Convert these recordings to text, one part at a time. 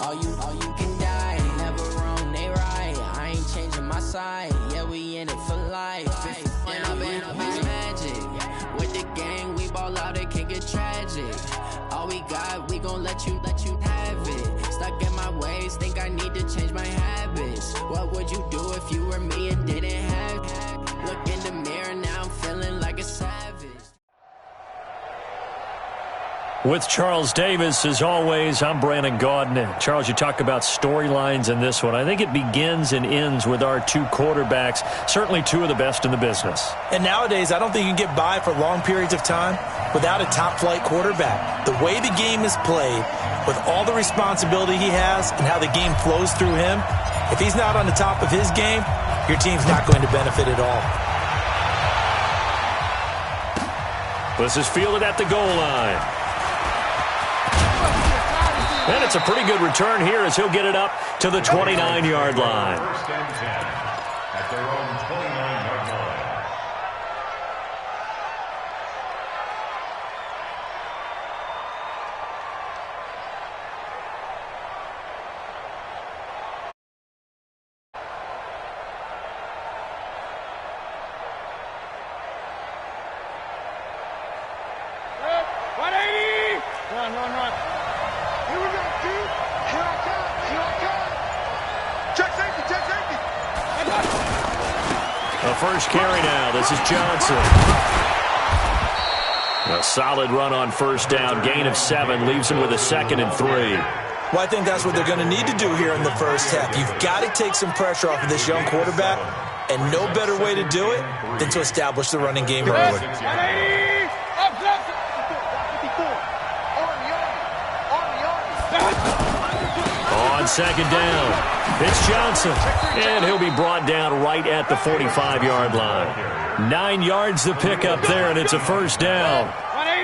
All you can die. Never wrong, they right. I ain't changing my side. Yeah, we in it for life. Then I've been magic. With the gang, we ball out, it can get tragic. All we got, we gon' let you have it. Stuck in my ways, think I need to change my habits. What would you do if you were me and didn't have it? Look in the mirror, now I'm feeling like a savage. With Charles Davis, as always, I'm Brandon Gaudin. Charles, you talk about storylines in this one. I think it begins and ends with our two quarterbacks, certainly two of the best in the business. And nowadays, I don't think you can get by for long periods of time without a top-flight quarterback. The way the game is played, with all the responsibility he has and how the game flows through him, if he's not on the top of his game, your team's not going to benefit at all. This is fielded at the goal line. And it's a pretty good return here as he'll get it up to the 29-yard line. First and 10 at their own 29-yard line. Run. Here we go, dude. Here I come. Check safety. A first carry now. This is Johnson. A solid run on first down. Gain of 7 leaves him with a 2nd and 3. Well, I think that's what they're going to need to do here in the first half. You've got to take some pressure off of this young quarterback, and no better way to do it than to establish the running game early. On second down, it's Johnson, and he'll be brought down right at the 45-yard line. 9 yards to pick up there, and it's a first down.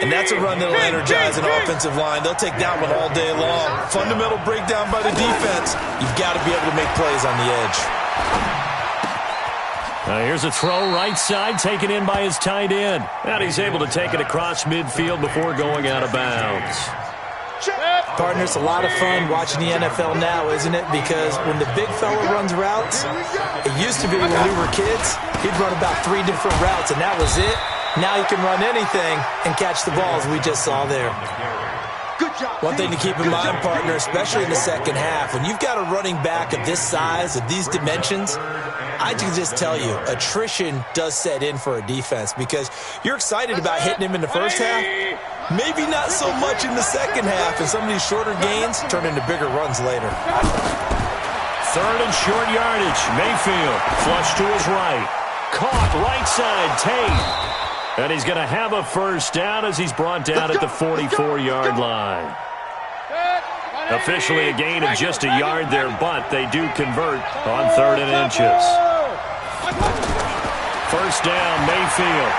And that's a run that'll energize an offensive line. They'll take that one all day long. Fundamental breakdown by the defense. You've got to be able to make plays on the edge. Here's a throw right side, taken in by his tight end. And he's able to take it across midfield before going out of bounds. Partner, it's a lot of fun watching the NFL now, isn't it? Because when the big fella runs routes, it used to be when we were kids, he'd run about 3 different routes, and that was it. Now he can run anything and catch the balls we just saw there. One thing to keep in mind, partner, especially in the second half, when you've got a running back of this size, of these dimensions, I can just tell you, attrition does set in for a defense because you're excited about hitting him in the first half, maybe not so much in the second half, and some of these shorter gains turn into bigger runs later. 3rd and short yardage. Mayfield flush to his right. Caught right side, Tate. And he's going to have a first down as he's brought down at the 44-yard line. Officially a gain of just a yard there, but they do convert on 3rd and inches. First down, Mayfield.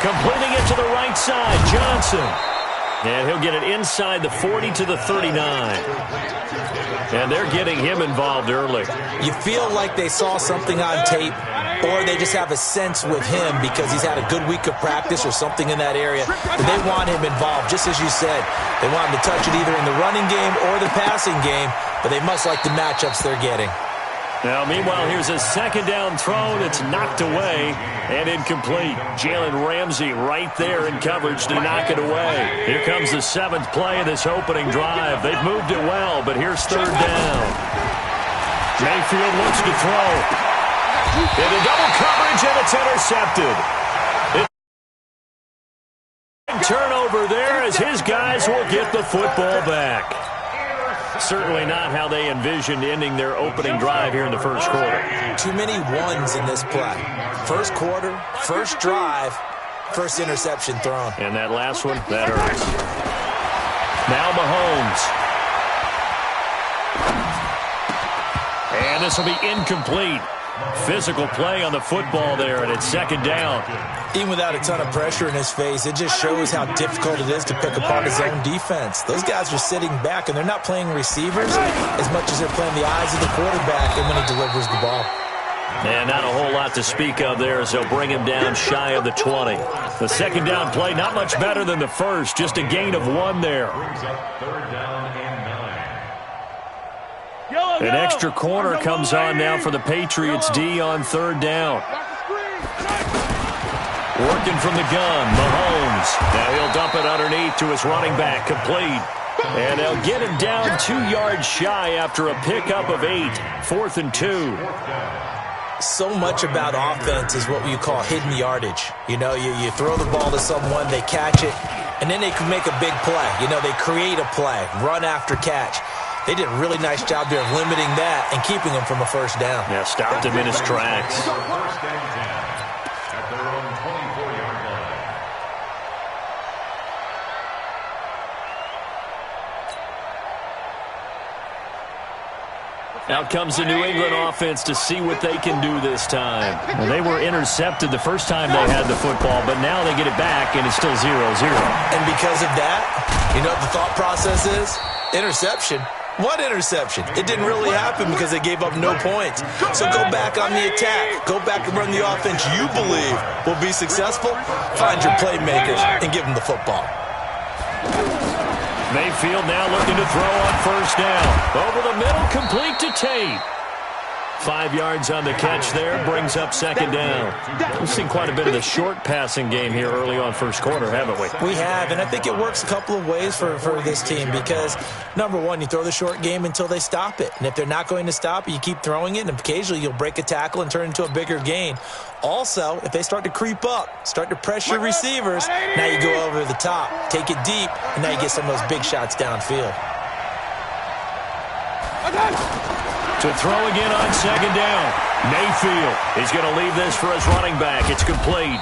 Completing it to the right side, Johnson. And he'll get it inside the 40 to the 39. And they're getting him involved early. You feel like they saw something on tape, or they just have a sense with him because he's had a good week of practice or something in that area. But they want him involved, just as you said. They want him to touch it either in the running game or the passing game, but they must like the matchups they're getting. Now, meanwhile, here's a second down throw that's knocked away and incomplete. Jalen Ramsey right there in coverage to knock it away. Here comes the 7th play of this opening drive. They've moved it well, but here's 3rd down. Mayfield looks to throw. Into double coverage, and it's intercepted. Turnover there as his guys will get the football back. Certainly not how they envisioned ending their opening drive here in the first quarter. Too many ones in this play. First quarter, first drive, first interception thrown. And that last one, that hurts. Now Mahomes. And this will be incomplete. Physical play on the football there, and it's 2nd down. Even without a ton of pressure in his face, it just shows how difficult it is to pick apart his own defense. Those guys are sitting back, and they're not playing receivers as much as they're playing the eyes of the quarterback and when he delivers the ball. And not a whole lot to speak of there as they'll bring him down shy of the 20. The 2nd down play, not much better than the first, just a gain of 1 there. Brings up 3rd down and 9. An extra corner comes on now for the Patriots D on third down. Working from the gun, Mahomes. Now he'll dump it underneath to his running back, complete. And they'll get him down 2 yards shy after a pickup of 8. 4th and 2. So much about offense is what you call hidden yardage. You know, you throw the ball to someone, they catch it, and then they can make a big play. You know, they create a play, run after catch. They did a really nice job there of limiting that and keeping him from a first down. Yeah, stopped him in his tracks. First and 10 at their own 24-yard line. Out comes the New England offense to see what they can do this time. Well, they were intercepted the first time they had the football, but now they get it back, and it's still 0-0. And because of that, you know what the thought process is? Interception. What interception? It didn't really happen because they gave up no points. So go back on the attack. Go back and run the offense you believe will be successful. Find your playmakers and give them the football. Mayfield now looking to throw on first down. Over the middle, complete to Tate. 5 yards on the catch there, brings up second down. We've seen quite a bit of the short passing game here early on first quarter, haven't we? We have, and I think it works a couple of ways for this team because, number one, you throw the short game until they stop it. And if they're not going to stop it, you keep throwing it, and occasionally you'll break a tackle and turn into a bigger gain. Also, if they start to creep up, start to pressure receivers, now you go over the top, take it deep, and now you get some of those big shots downfield. To throw again on second down. Mayfield is going to leave this for his running back. It's complete.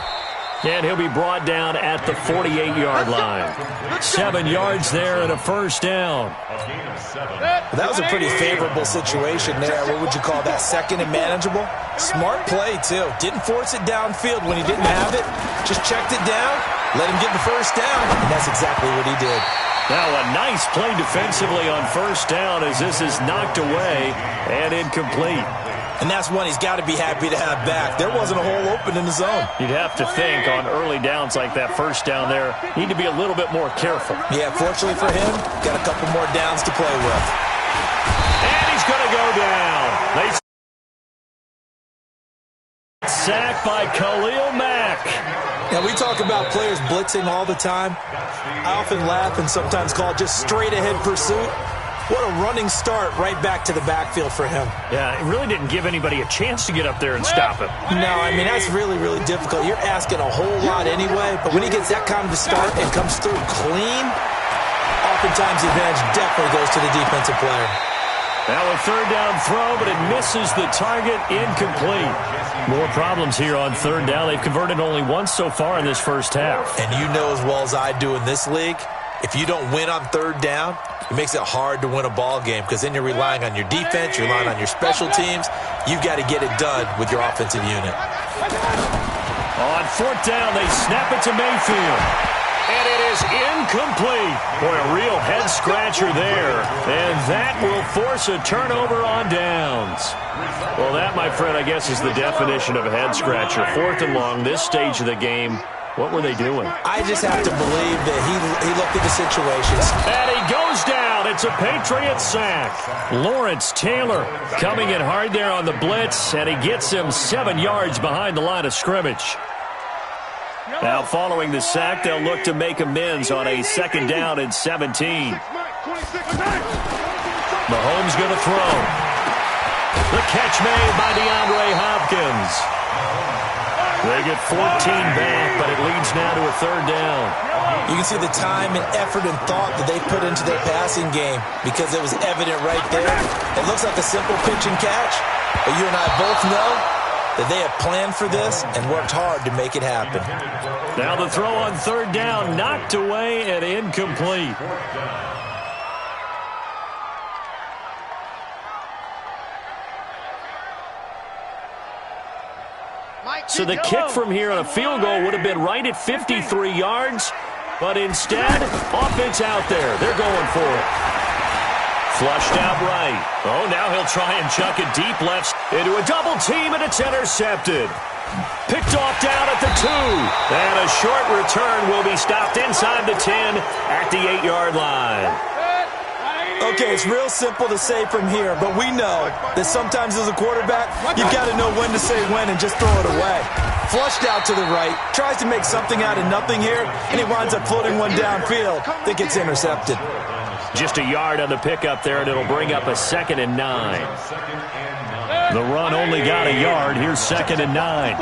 And he'll be brought down at the 48-yard line. 7 yards there and a first down. That was a pretty favorable situation there. What would you call that? Second and manageable? Smart play, too. Didn't force it downfield when he didn't have it. Just checked it down, let him get the first down, and that's exactly what he did. Now a nice play defensively on first down as this is knocked away and incomplete. And that's one he's got to be happy to have back. There wasn't a hole open in the zone. You'd have to think on early downs like that first down there, need to be a little bit more careful. Yeah, fortunately for him, got a couple more downs to play with. And he's going to go down. They sacked by Khalil Mack. Now, we talk about players blitzing all the time. I often laugh and sometimes call it just straight-ahead pursuit. What a running start right back to the backfield for him. Yeah, it really didn't give anybody a chance to get up there and stop him. No, I mean, that's really, really difficult. You're asking a whole lot anyway, but when he gets that kind of a start and comes through clean, oftentimes the advantage definitely goes to the defensive player. Now a third down throw, but it misses the target, incomplete. More problems here on third down. They've converted only once so far in this first half. And you know as well as I do in this league, if you don't win on third down, it makes it hard to win a ball game because then you're relying on your defense, you're relying on your special teams. You've got to get it done with your offensive unit. On fourth down, they snap it to Mayfield. And it is incomplete. Boy, a real head-scratcher there. And that will force a turnover on downs. Well, that, my friend, I guess is the definition of a head-scratcher. 4th and long, this stage of the game. What were they doing? I just have to believe that he looked at the situation. And he goes down. It's a Patriot sack. Lawrence Taylor coming in hard there on the blitz, and he gets him 7 yards behind the line of scrimmage. Now following the sack, they'll look to make amends on a second down and 17. Mahomes going to throw. The catch made by DeAndre Hopkins. They get 14 back, but it leads now to a third down. You can see the time and effort and thought that they put into their passing game because it was evident right there. It looks like a simple pitch and catch, but you and I both know that they have planned for this and worked hard to make it happen. Now the throw on third down, knocked away and incomplete. So the kick from here on a field goal would have been right at 53 yards, but instead, offense out there. They're going for it. Flushed out right. Oh, now he'll try and chuck it deep left into a double team, and it's intercepted. Picked off down at the 2. And a short return will be stopped inside the 10 at the 8-yard line. Okay, it's real simple to say from here, but we know that sometimes as a quarterback, you've got to know when to say when and just throw it away. Flushed out to the right, tries to make something out of nothing here, and he winds up floating one downfield that gets intercepted. Just a yard on the pickup there, and it'll bring up a 2nd and 9. The run only got a yard. Here's 2nd and 9.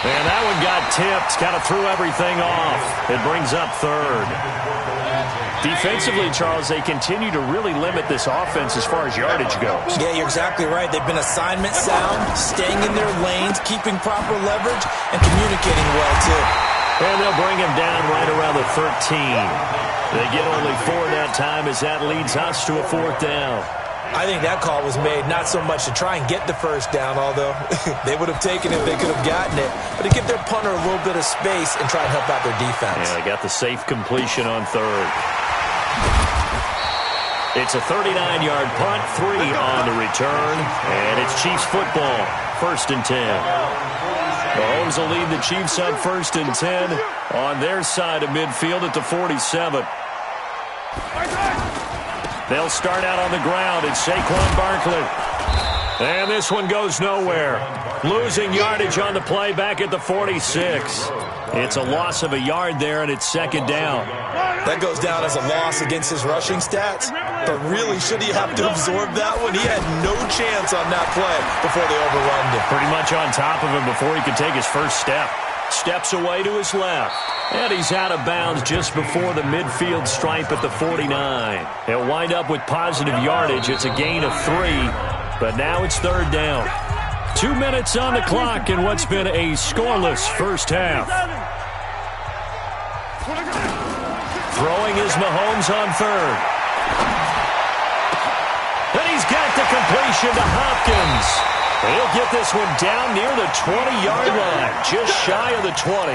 And that one got tipped, kind of threw everything off. It brings up 3rd. Defensively, Charles, they continue to really limit this offense as far as yardage goes. Yeah, you're exactly right. They've been assignment sound, staying in their lanes, keeping proper leverage, and communicating well, too. And they'll bring him down right around the 13. They get only 4 that time as that leads us to a 4th down. I think that call was made not so much to try and get the first down, although they would have taken it if they could have gotten it, but to give their punter a little bit of space and try and help out their defense. Yeah, they got the safe completion on 3rd. It's a 39-yard punt, 3 on the return, and it's Chiefs football, 1st and 10. Mahomes will lead the Chiefs on 1st and 10 on their side of midfield at the 47. They'll start out on the ground. It's Saquon Barkley. And this one goes nowhere. Losing yardage on the play back at the 46. It's a loss of a yard there, and it's 2nd down. That goes down as a loss against his rushing stats. But really, should he have to absorb that one? He had no chance on that play before they overrun him. Pretty much on top of him before he could take his first step. Steps away to his left. And he's out of bounds just before the midfield stripe at the 49. He'll wind up with positive yardage. It's a gain of 3, but now it's 3rd down. 2 minutes on the clock in what's been a scoreless first half. Throwing is Mahomes on 3rd. And he's got the completion to Hopkins. He'll get this one down near the 20-yard line, just shy of the 20.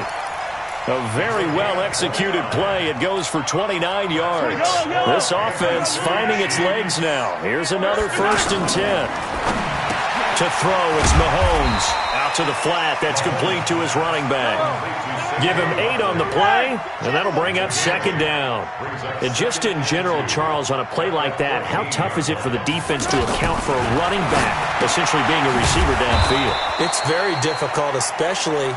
A very well-executed play. It goes for 29 yards. This offense finding its legs now. Here's another 1st and 10. To throw, it's Mahomes. Out to the flat. That's complete to his running back. Give him 8 on the play, and that'll bring up 2nd down. And just in general, Charles, on a play like that, how tough is it for the defense to account for a running back essentially being a receiver downfield? It's very difficult, especially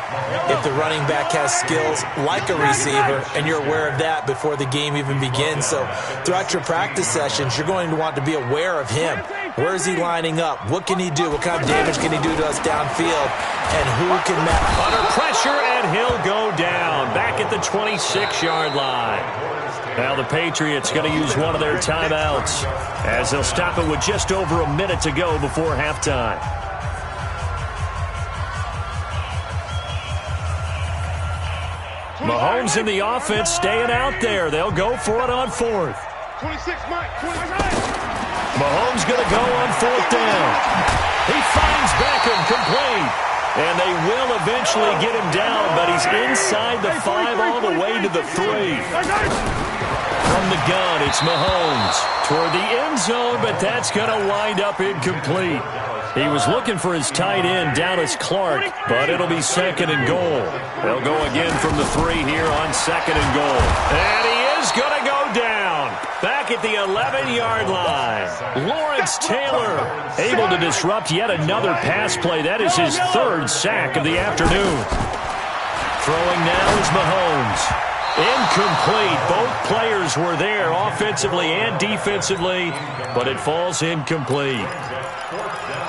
if the running back has skills like a receiver, and you're aware of that before the game even begins. So throughout your practice sessions, you're going to want to be aware of him. Where is he lining up? What can he do? What kind of damage can he do to us downfield? And who can match? Under pressure, and he'll go down back at the 26-yard line. Now the Patriots going to use one of their timeouts as they'll stop it with just over a minute to go before halftime. Mahomes in the offense staying out there. They'll go for it on 4th. 26, Mike. 26. Mahomes going to go on 4th down. He finds Beckham complete. And they will eventually get him down, but he's inside the 5 all the way to the 3. From the gun, it's Mahomes toward the end zone, but that's going to wind up incomplete. He was looking for his tight end, Dallas Clark, but it'll be 2nd and goal. They'll go again from the 3 here on 2nd and goal. And he is going to go down back at the 11-yard line. Lawrence Taylor able to disrupt yet another pass play. That is his 3rd sack of the afternoon. Throwing now is Mahomes. Incomplete. Both players were there offensively and defensively, but it falls incomplete.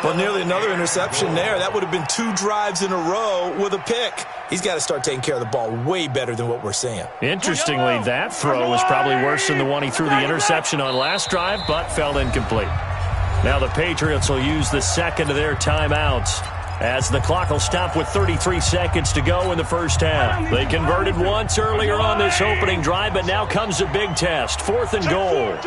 Well, nearly another interception there. That would have been 2 drives in a row with a pick. He's got to start taking care of the ball way better than what we're seeing. Interestingly, that throw was probably worse than the one he threw the interception on last drive, but fell incomplete. Now the Patriots will use the 2nd of their timeouts as the clock will stop with 33 seconds to go in the first half. They converted once earlier on this opening drive, but now comes a big test. 4th and goal.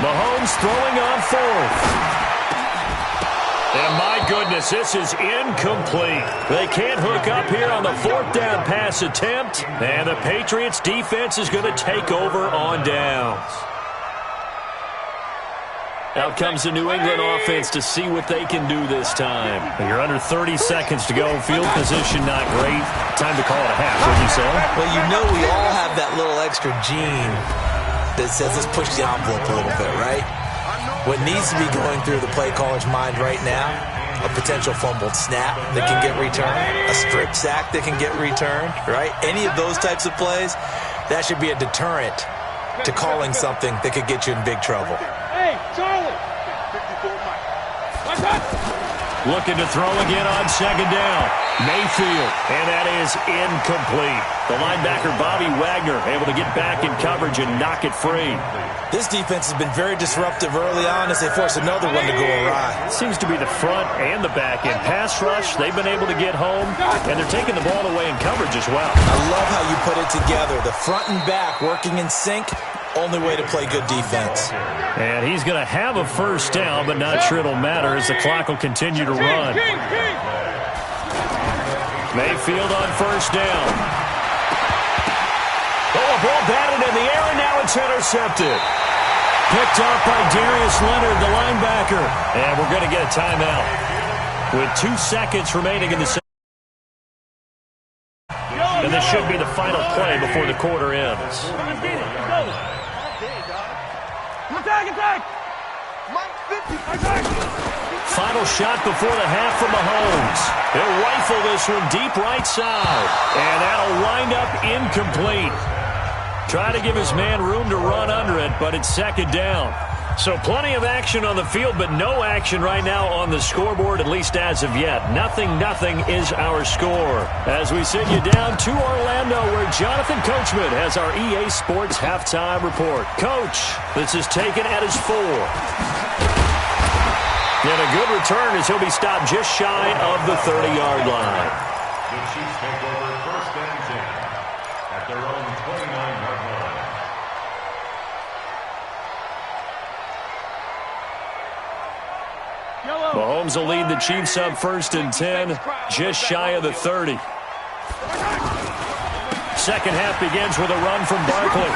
Mahomes throwing on 4th. And my goodness, this is incomplete. They can't hook up here on the 4th down pass attempt, and the Patriots defense is going to take over on downs. Out comes the New England offense to see what they can do this time. You're under 30 seconds to go. Field position not great. Time to call it a half, wouldn't you say? Well, you know we all have that little extra gene that says let's push the envelope a little bit, right? What needs to be going through the play caller's mind right now, a potential fumbled snap that can get returned, a strip sack that can get returned, right? Any of those types of plays, that should be a deterrent to calling something that could get you in big trouble. Hey, Charlie! 54 Mike. Looking to throw again on second down. Mayfield, and that is incomplete. The linebacker, Bobby Wagner, able to get back in coverage and knock it free. This defense has been very disruptive early on as they force another one to go awry. Seems to be the front and the back end. Pass rush, they've been able to get home, and they're taking the ball away in coverage as well. I love how you put it together. The front and back working in sync. Only way to play good defense. And he's going to have a first down, but not sure it'll matter as the clock will continue to run. Mayfield on first down. Oh, a ball batted in the air, and now it's intercepted. Picked off by Darius Leonard, the linebacker. And we're going to get a timeout. With 2 seconds remaining in the second. And this should be the final play before the quarter ends. Attack! Final shot before the half from Mahomes. He'll rifle this one deep right side. And that'll wind up incomplete. Try to give his man room to run under it, but it's second down. So plenty of action on the field, but no action right now on the scoreboard, at least as of yet. 0-0 is our score. As we send you down to Orlando, where Jonathan Coachman has our EA Sports halftime report. Coach, this is taken at his 4. And a good return as he'll be stopped just shy of the 30-yard line. The Chiefs take over first and 10 at their own 29-yard line. Mahomes will lead the Chiefs up first and 10, just shy of the 30. Second half begins with a run from Barkley.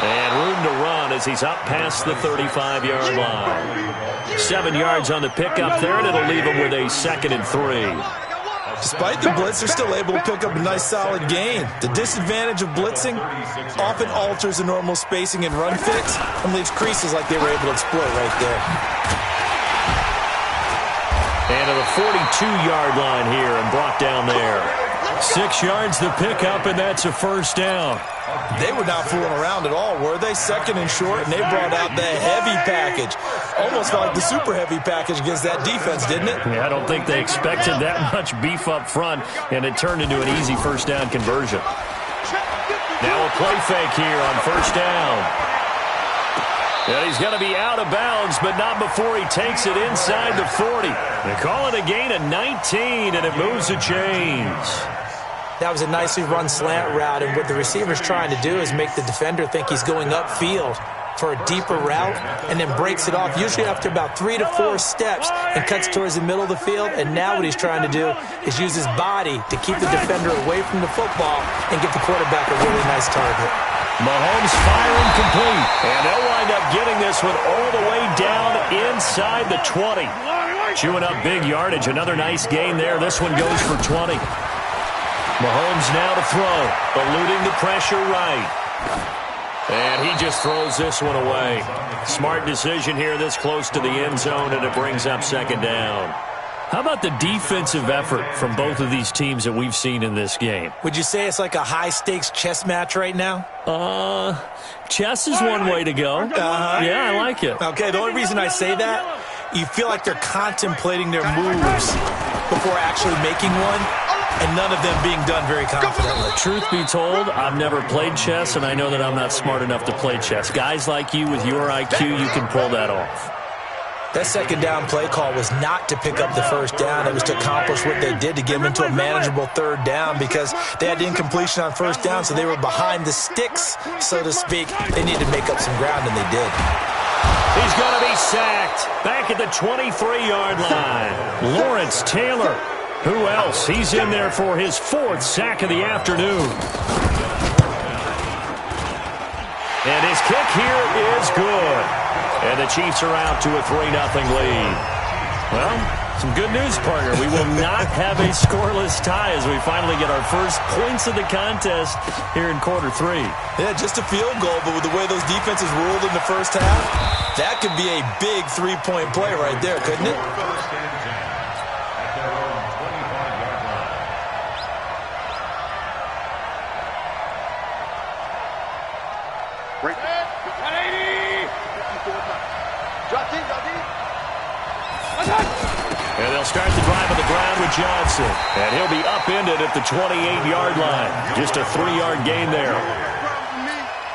And room to run as he's up past the 35-yard line. 7 yards on the pickup there, and it'll leave him with a 2nd and 3. Despite the blitz, they're still able to pick up a nice solid gain. The disadvantage of blitzing often alters the normal spacing and run fits and leaves creases like they were able to exploit right there. And to the 42-yard line here and brought down there. 6 yards the pickup, and that's a first down. They were not fooling around at all, were they? 2nd and short, and they brought out the heavy package. Almost felt like the super heavy package against that defense, didn't it? Yeah, I don't think they expected that much beef up front, and it turned into an easy first down conversion. Now a play fake here on first down. And he's going to be out of bounds, but not before he takes it inside the 40. They call it a gain of 19, and it moves the chains. That was a nicely run slant route, and what the receiver's trying to do is make the defender think he's going upfield for a deeper route and then breaks it off, usually after about 3 to 4 steps, and cuts towards the middle of the field. And now what he's trying to do is use his body to keep the defender away from the football and give the quarterback a really nice target. Mahomes firing complete, and they'll wind up getting this one all the way down inside the 20. Chewing up big yardage. Another nice gain there. This one goes for 20. Mahomes now to throw, eluding the pressure right. And he just throws this one away. Smart decision here this close to the end zone, and it brings up second down. How about the defensive effort from both of these teams that we've seen in this game? Would you say it's like a high-stakes chess match right now? Chess is one way to go. Yeah, I like it. Okay, the only reason I say that, you feel like they're contemplating their moves before actually making one, and none of them being done very confidently. Truth be told, I've never played chess, and I know that I'm not smart enough to play chess. Guys like you with your IQ, you can pull that off. That second down play call was not to pick up the first down. It was to accomplish what they did, to get them into a manageable third down, because they had the incompletion on first down, so they were behind the sticks, so to speak. They needed to make up some ground, and they did. He's going to be sacked back at the 23-yard line. Lawrence Taylor. Who else? He's in there for his 4th sack of the afternoon. And his kick here is good. And the Chiefs are out to a 3-0 lead. Well, some good news, partner. We will not have a scoreless tie as we finally get our first points of the contest here in quarter 3. Yeah, just a field goal, but with the way those defenses ruled in the first half, that could be a big three-point play right there, couldn't it? First and 10 at their own 25-yard line. Break. 180. 54. Drop deep, drop deep. And they'll start the drive on the ground with Johnson. And he'll be upended at the 28-yard line. Just a 3-yard gain there.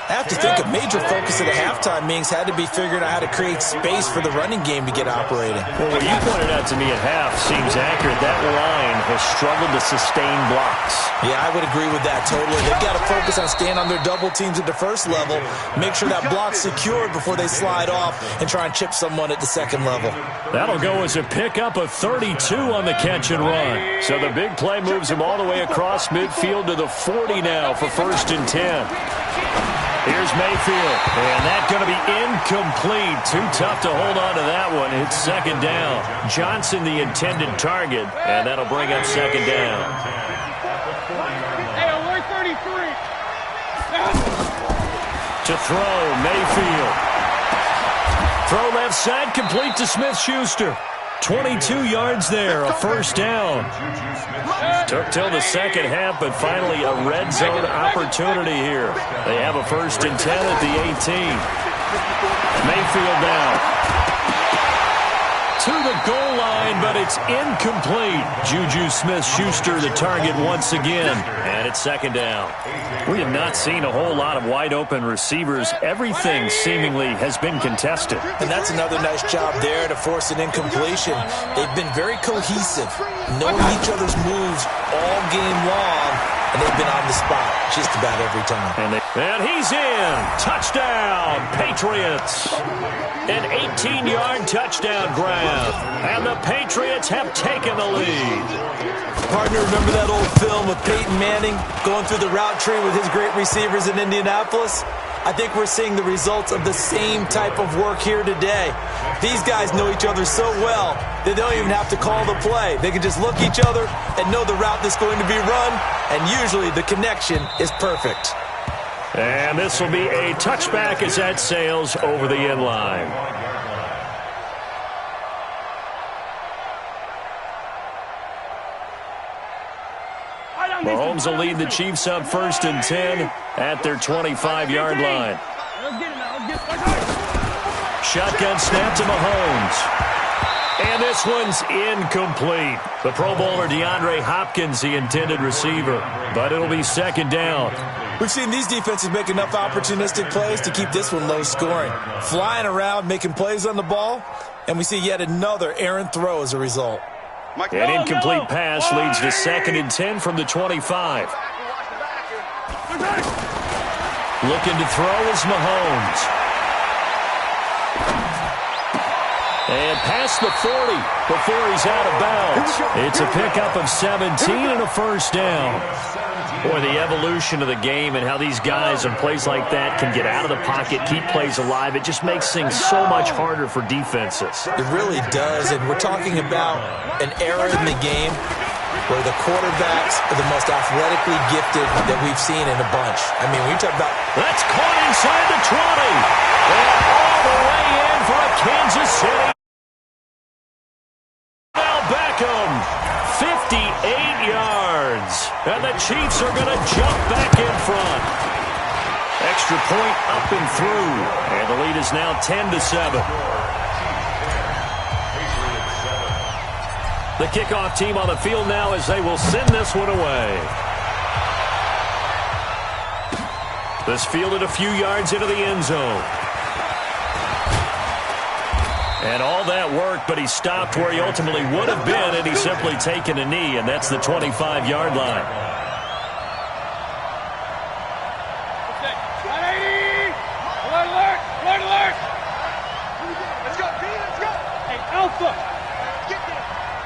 I have to think a major focus of the halftime meetings had to be figuring out how to create space for the running game to get operating. Well, what you pointed out to me at half seems accurate. That line has struggled to sustain blocks. Yeah, I would agree with that totally. They've got to focus on staying on their double teams at the first level, make sure that block's secured before they slide off and try and chip someone at the second level. That'll go as a pickup of 32 on the catch and run. So the big play moves him all the way across midfield to the 40 now for 1st and 10. Here's Mayfield, and that's going to be incomplete. Too tough to hold on to that one. It's 2nd down. Johnson the intended target, and that'll bring up 2nd down. Hey, alert 33. To throw, Mayfield. Throw left side, complete to Smith-Schuster. 22 yards there, a 1st down. Took till the second half, but finally a red zone opportunity here. They have a 1st and 10 at the 18. Mayfield now to the goal line, but it's incomplete. Juju Smith-Schuster the target once again, and it's 2nd down. We have not seen a whole lot of wide-open receivers. Everything seemingly has been contested. And that's another nice job there to force an incompletion. They've been very cohesive, knowing each other's moves all game long, and they've been on the spot just about every time. And he's in. Touchdown, Patriots. An 18-yard touchdown grab. And the Patriots have taken the lead. Partner, remember that old film of Peyton Manning going through the route tree with his great receivers in Indianapolis? I think we're seeing the results of the same type of work here today. These guys know each other so well that they don't even have to call the play. They can just look each other and know the route that's going to be run, and usually the connection is perfect. And this will be a touchback as that sails over the end line. Mahomes will lead the Chiefs up 1st and 10 at their 25-yard line. Shotgun snap to Mahomes. And this one's incomplete. The Pro Bowler DeAndre Hopkins, the intended receiver. But it'll be 2nd down. We've seen these defenses make enough opportunistic plays to keep this one low scoring. Flying around, making plays on the ball, and we see yet another errant throw as a result. An incomplete pass leads to 2nd and 10 from the 25. Looking to throw is Mahomes. And past the 40 before he's out of bounds. It's a pickup of 17 and a 1st down. Boy, the evolution of the game and how these guys in plays like that can get out of the pocket, keep plays alive, it just makes things so much harder for defenses. It really does, and we're talking about an era in the game where the quarterbacks are the most athletically gifted that we've seen in a bunch. I mean, when you talk about... That's caught inside the 20. And all the way in for a Kansas City. Now Beckham, 58 yards. And the Chiefs are going to jump back in front. Extra point up and through. And the lead is now 10-7. The kickoff team on the field now as they will send this one away. This fielded a few yards into the end zone. And all that work, but he stopped where he ultimately would have been, and he's simply taken a knee, and that's the 25-yard line. Alert! Alert! Let's go, D, let's go! Hey, Alpha! Get there!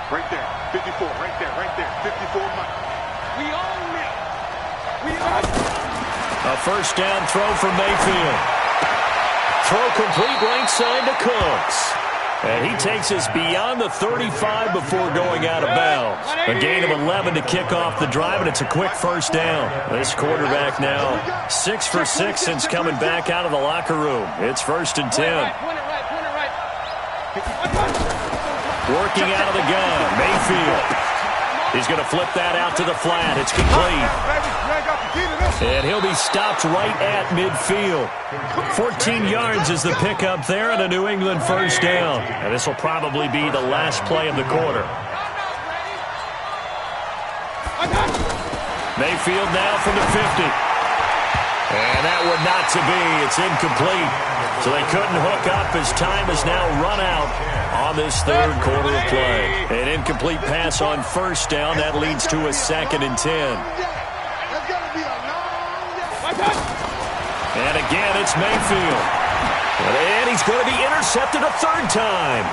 Right there, 54, right there, 54 Mike. We own it! We own it! A 1st down throw from Mayfield. throw complete right side to Cooks. And he takes us beyond the 35 before going out of bounds. A gain of 11 to kick off the drive, and it's a quick first down. This quarterback now 6 for 6 since coming back out of the locker room. It's 1st and 10. Working out of the gun, Mayfield. He's going to flip that out to the flat. It's complete. And he'll be stopped right at midfield. 14 yards is the pickup there and a New England first down. And this will probably be the last play of the quarter. Mayfield now from the 50. And that would not to be. It's incomplete. So they couldn't hook up as time is now run out on this third quarter of play. An incomplete pass on first down. That leads to a 2nd and 10. And again, it's Mayfield. And he's going to be intercepted a third time.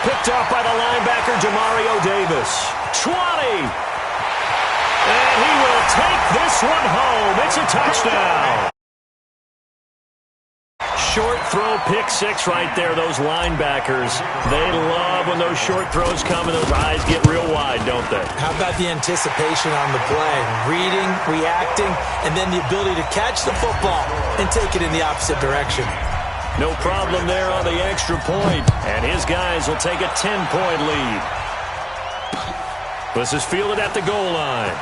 Picked off by the linebacker, Demario Davis. 20. And he will take this one home. It's a touchdown. Short throw, pick 6 right there. Those linebackers, they love when those short throws come and those eyes get real wide, don't they? How about the anticipation on the play? Reading, reacting, and then the ability to catch the football and take it in the opposite direction. No problem there on the extra point, and his guys will take a 10-point lead. This is fielded at the goal line.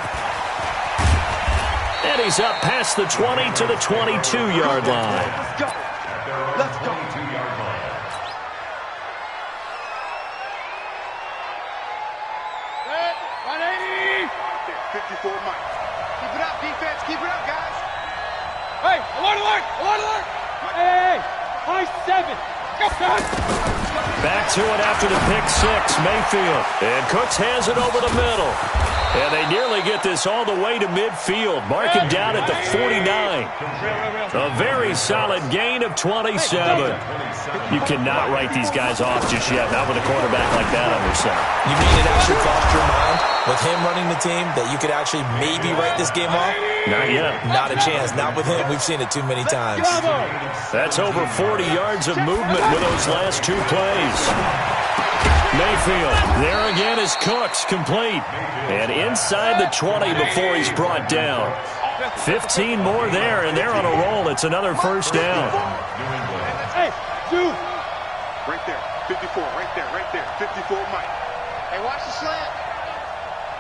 And he's up past the 20 to the 22-yard line. Let's go. 22-yard line. Set, 180. 54 Mike. Keep it up, defense. Keep it up, guys. Hey, alert, alert, alert, alert. Hey, high 7. Go, son. Back to it after the pick 6, Mayfield. And Cooks has it over the middle. And they nearly get this all the way to midfield. Mark him down at the 49. A very solid gain of 27. You cannot write these guys off just yet, not with a quarterback like that on your side. You mean it actually crossed your mind with him running the team that you could actually maybe write this game off? Not yet. Not a chance. Not with him. We've seen it too many times. That's over 40 yards of movement with those last 2 plays. Mayfield, there again is Cooks, complete. And inside the 20 before he's brought down. 15 more there, and they're on a roll. It's another first down. Hey, dude. Right there, 54, right there, right there. 54 Mike. Hey, watch the slant.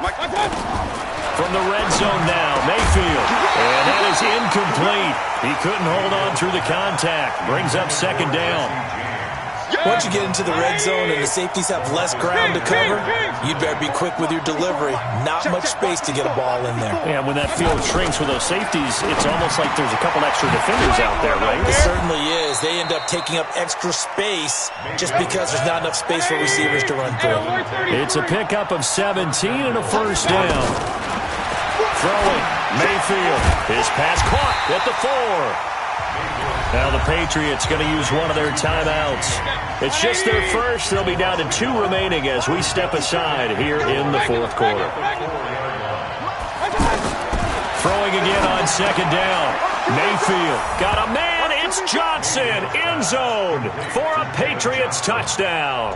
Mike. From the red zone now, Mayfield. And that is incomplete. He couldn't hold on through the contact. Brings up 2nd down. Once you get into the red zone and the safeties have less ground to cover, you'd better be quick with your delivery. Not much space to get a ball in there. Yeah, when that field shrinks with those safeties, it's almost like there's a couple extra defenders out there, right? It certainly is. They end up taking up extra space just because there's not enough space for receivers to run through. It's a pickup of 17 and a first down. Throwing, Mayfield. His pass caught at the 4. Now the Patriots going to use one of their timeouts. It's just their first. They'll be down to 2 remaining as we step aside here in the 4th quarter. Throwing again on 2nd down. Mayfield got a man. It's Johnson. End zone for a Patriots touchdown.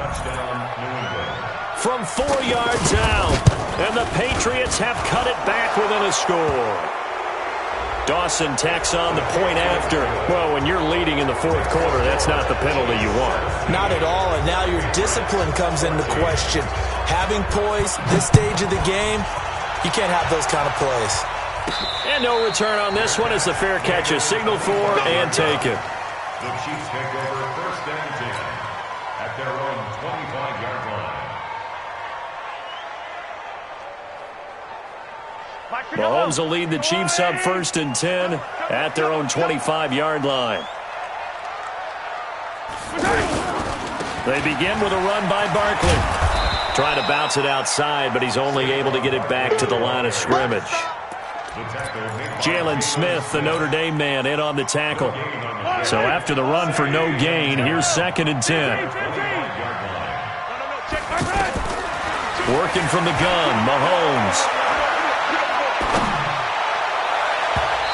From 4 yards out. And the Patriots have cut it back within a score. Dawson tacks on the point after. Well, when you're leading in the 4th quarter, that's not the penalty you want. Not at all, and now your discipline comes into question. Having poise this stage of the game, you can't have those kind of plays. And no return on this one as the fair catch is signaled for and taken. The Chiefs take over 1st and 10 at their own 25-yard line. Mahomes will lead the Chiefs up 1st and 10 at their own 25-yard line. They begin with a run by Barkley. Trying to bounce it outside, but he's only able to get it back to the line of scrimmage. Jalen Smith, the Notre Dame man, in on the tackle. So after the run for no gain, here's 2nd and 10. Working from the gun, Mahomes.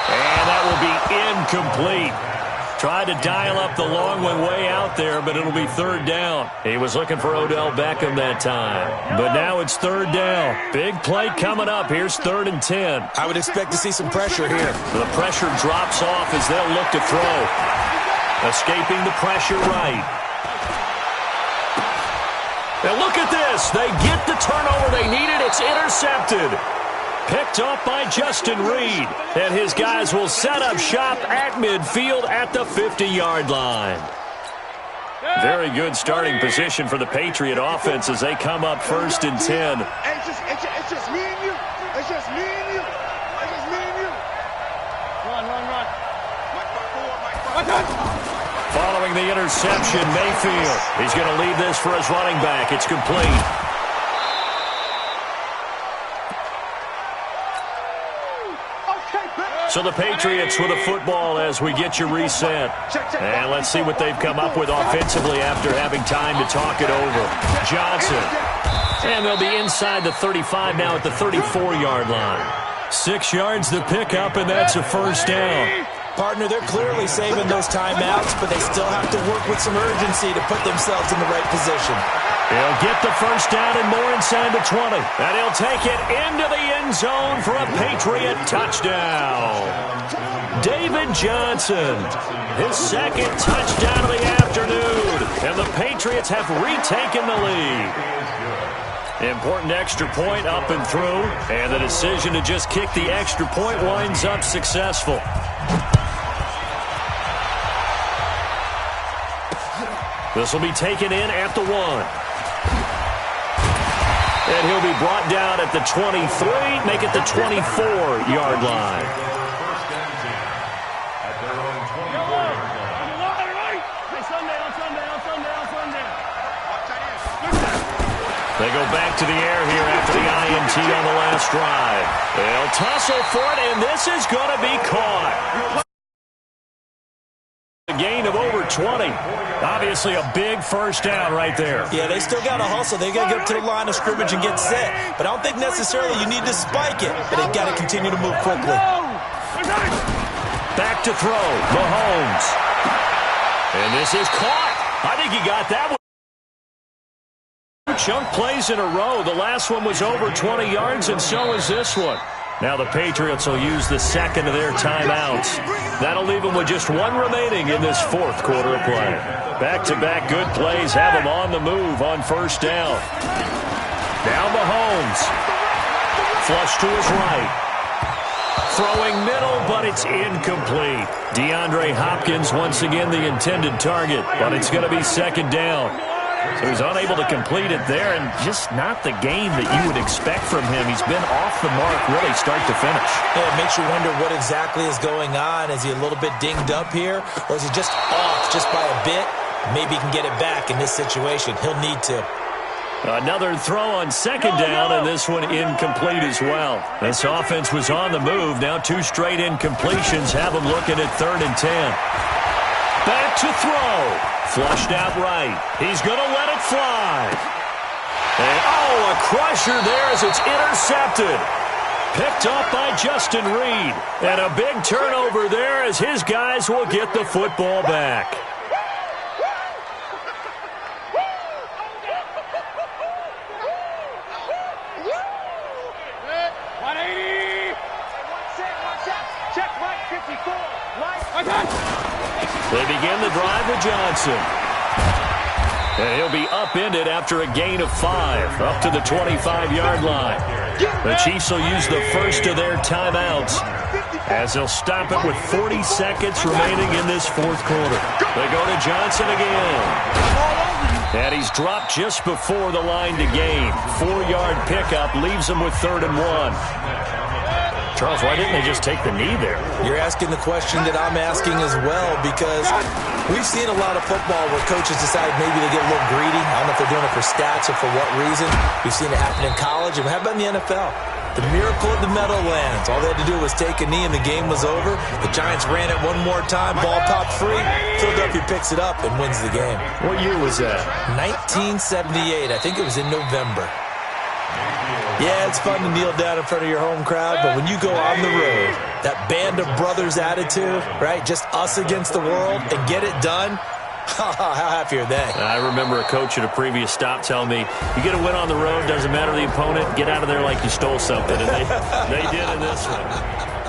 And that will be incomplete. Tried to dial up the long one way out there, but it'll be third down. He was looking for Odell Beckham that time. But now it's third down. Big play coming up. Here's 3rd and 10. I would expect to see some pressure here. The pressure drops off as they'll look to throw. Escaping the pressure right. Now look at this. They get the turnover they needed. It's intercepted. Picked off by Justin Reed. And his guys will set up shop at midfield at the 50-yard line. Very good starting position for the Patriot offense as they come up 1st and 10. It's just me and you. It's just me and you. It's just me and you. Run. Following the interception, Mayfield. He's going to leave this for his running back. It's complete. So the Patriots with a football as we get you reset. And let's see what they've come up with offensively after having time to talk it over. Johnson. And they'll be inside the 35 now at the 34-yard line. 6 yards to pick up, and that's a first down. Partner, they're clearly saving those timeouts, but they still have to work with some urgency to put themselves in the right position. He'll get the first down and more inside the 20. And he'll take it into the end zone for a Patriot touchdown. David Johnson, his 2nd touchdown of the afternoon. And the Patriots have retaken the lead. Important extra point up and through. And the decision to just kick the extra point winds up successful. This will be taken in at the 1. And he'll be brought down at the 23, make it the 24-yard line. They go back to the air here after the INT on the last drive. They'll tussle for it, and this is going to be caught. A gain of over 20. Obviously a big first down right there. Yeah, they still got to hustle. They got to get up to the line of scrimmage and get set. But I don't think necessarily you need to spike it. But they've got to continue to move quickly. Back to throw. Mahomes. And this is caught. I think he got that one. Chunk plays in a row. The last one was over 20 yards, and so is this one. Now the Patriots will use the 2nd of their timeouts. That'll leave them with just 1 remaining in this 4th quarter of play. Back-to-back good plays have them on the move on first down. Now Mahomes. Flush to his right. Throwing middle, but it's incomplete. DeAndre Hopkins once again the intended target, but it's going to be 2nd down. So he's unable to complete it there, and just not the game that you would expect from him. He's been off the mark really start to finish. Yeah, it makes you wonder what exactly is going on. Is he a little bit dinged up here, or is he just off just by a bit? Maybe he can get it back in this situation. He'll need to. Another throw on 2nd down, and this one incomplete as well. This offense was on the move. Now 2 straight incompletions have them looking at 3rd and 10. Back to throw. Flushed out right. He's going to let it fly. And, a crusher there as it's intercepted. Picked up by Justin Reed. And a big turnover there as his guys will get the football back. They begin the drive with Johnson. And he'll be upended after a gain of 5, up to the 25-yard line. The Chiefs will use the first of their timeouts as they'll stop it with 40 seconds remaining in this 4th quarter. They go to Johnson again. And he's dropped just before the line to gain. 4-yard pickup leaves him with 3rd and 1. Charles, why didn't they just take the knee there? You're asking the question that I'm asking as well, because we've seen a lot of football where coaches decide maybe they get a little greedy. I don't know if they're doing it for stats or for what reason. We've seen it happen in college, and how about in the NFL? The miracle of the Meadowlands. All they had to do was take a knee, and the game was over. The Giants ran it one more time. Ball popped free. Philadelphia picks it up and wins the game. What year was that? 1978. I think it was in November. Yeah, it's fun to kneel down in front of your home crowd, but when you go on the road, that band of brothers attitude, right, just us against the world, and get it done, how happy are they? I remember a coach at a previous stop telling me, you get a win on the road, doesn't matter the opponent, get out of there like you stole something, and they did in this one.